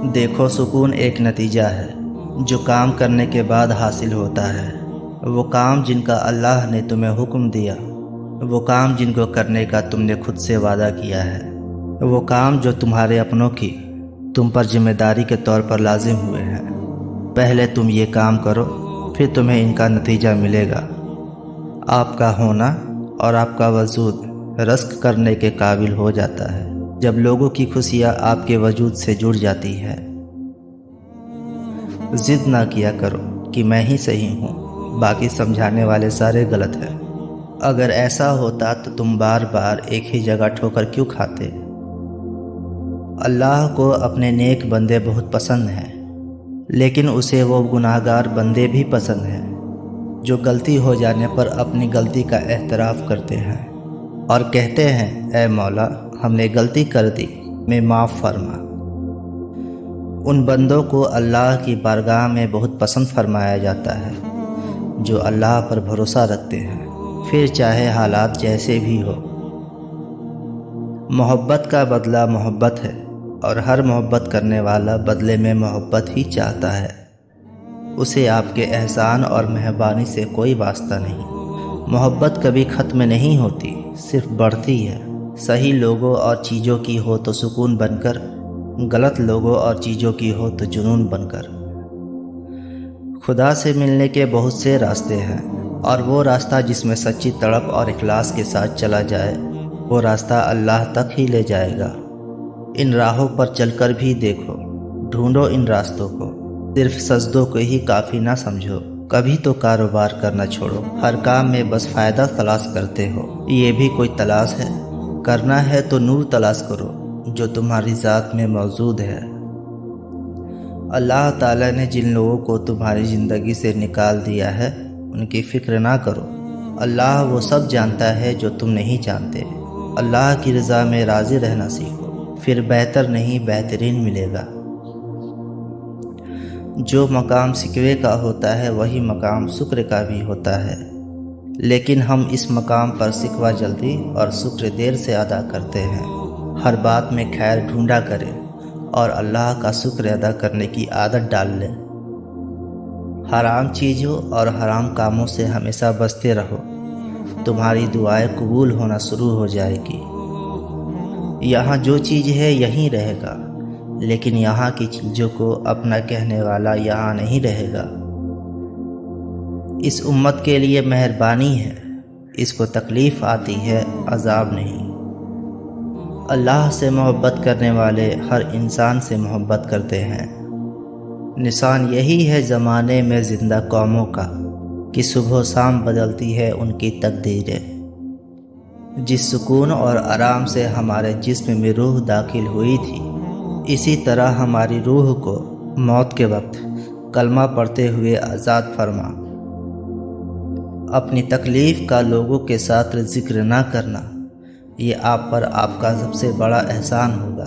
دیکھو، سکون ایک نتیجہ ہے جو کام کرنے کے بعد حاصل ہوتا ہے۔ وہ کام جن کا اللہ نے تمہیں حکم دیا، وہ کام جن کو کرنے کا تم نے خود سے وعدہ کیا ہے، وہ کام جو تمہارے اپنوں کی تم پر ذمہ داری کے طور پر لازم ہوئے ہیں۔ پہلے تم یہ کام کرو، پھر تمہیں ان کا نتیجہ ملے گا۔ آپ کا ہونا اور آپ کا وجود رزق کرنے کے قابل ہو جاتا ہے جب لوگوں کی خوشیاں آپ کے وجود سے جڑ جاتی ہے۔ ضد نہ کیا کرو کہ میں ہی صحیح ہوں، باقی سمجھانے والے سارے غلط ہیں۔ اگر ایسا ہوتا تو تم بار بار ایک ہی جگہ ٹھوکر کیوں کھاتے؟ اللہ کو اپنے نیک بندے بہت پسند ہیں، لیکن اسے وہ گناہگار بندے بھی پسند ہیں جو غلطی ہو جانے پر اپنی غلطی کا اعتراف کرتے ہیں اور کہتے ہیں، اے مولا، ہم نے غلطی کر دی، میں معاف فرما۔ ان بندوں کو اللہ کی بارگاہ میں بہت پسند فرمایا جاتا ہے جو اللہ پر بھروسہ رکھتے ہیں، پھر چاہے حالات جیسے بھی ہو۔ محبت کا بدلہ محبت ہے، اور ہر محبت کرنے والا بدلے میں محبت ہی چاہتا ہے۔ اسے آپ کے احسان اور مہربانی سے کوئی واسطہ نہیں۔ محبت کبھی ختم نہیں ہوتی، صرف بڑھتی ہے۔ صحیح لوگوں اور چیزوں کی ہو تو سکون بن کر، غلط لوگوں اور چیزوں کی ہو تو جنون بن کر۔ خدا سے ملنے کے بہت سے راستے ہیں، اور وہ راستہ جس میں سچی تڑپ اور اخلاص کے ساتھ چلا جائے، وہ راستہ اللہ تک ہی لے جائے گا۔ ان راہوں پر چل کر بھی دیکھو، ڈھونڈو ان راستوں کو، صرف سجدوں کو ہی کافی نہ سمجھو۔ کبھی تو کاروبار کرنا چھوڑو، ہر کام میں بس فائدہ تلاش کرتے ہو، یہ بھی کوئی تلاش ہے؟ کرنا ہے تو نور تلاش کرو جو تمہاری ذات میں موجود ہے۔ اللہ تعالیٰ نے جن لوگوں کو تمہاری زندگی سے نکال دیا ہے، ان کی فکر نہ کرو۔ اللہ وہ سب جانتا ہے جو تم نہیں جانتے۔ اللہ کی رضا میں راضی رہنا سیکھو، پھر بہتر نہیں بہترین ملے گا۔ جو مقام شکوے کا ہوتا ہے وہی مقام شکر کا بھی ہوتا ہے، لیکن ہم اس مقام پر شکوہ جلدی اور شکر دیر سے ادا کرتے ہیں۔ ہر بات میں خیر ڈھونڈا کریں اور اللہ کا شکر ادا کرنے کی عادت ڈال لیں۔ حرام چیزوں اور حرام کاموں سے ہمیشہ بچتے رہو، تمہاری دعائیں قبول ہونا شروع ہو جائے گی۔ یہاں جو چیز ہے یہیں رہے گا، لیکن یہاں کی چیزوں کو اپنا کہنے والا یہاں نہیں رہے گا۔ اس امت کے لیے مہربانی ہے، اس کو تکلیف آتی ہے، عذاب نہیں۔ اللہ سے محبت کرنے والے ہر انسان سے محبت کرتے ہیں۔ نشان یہی ہے زمانے میں زندہ قوموں کا کہ صبح و شام بدلتی ہے ان کی تقدیریں۔ جس سکون اور آرام سے ہمارے جسم میں روح داخل ہوئی تھی، اسی طرح ہماری روح کو موت کے وقت کلمہ پڑھتے ہوئے آزاد فرما۔ اپنی تکلیف کا لوگوں کے ساتھ ذکر نہ کرنا، یہ آپ پر آپ کا سب سے بڑا احسان ہوگا۔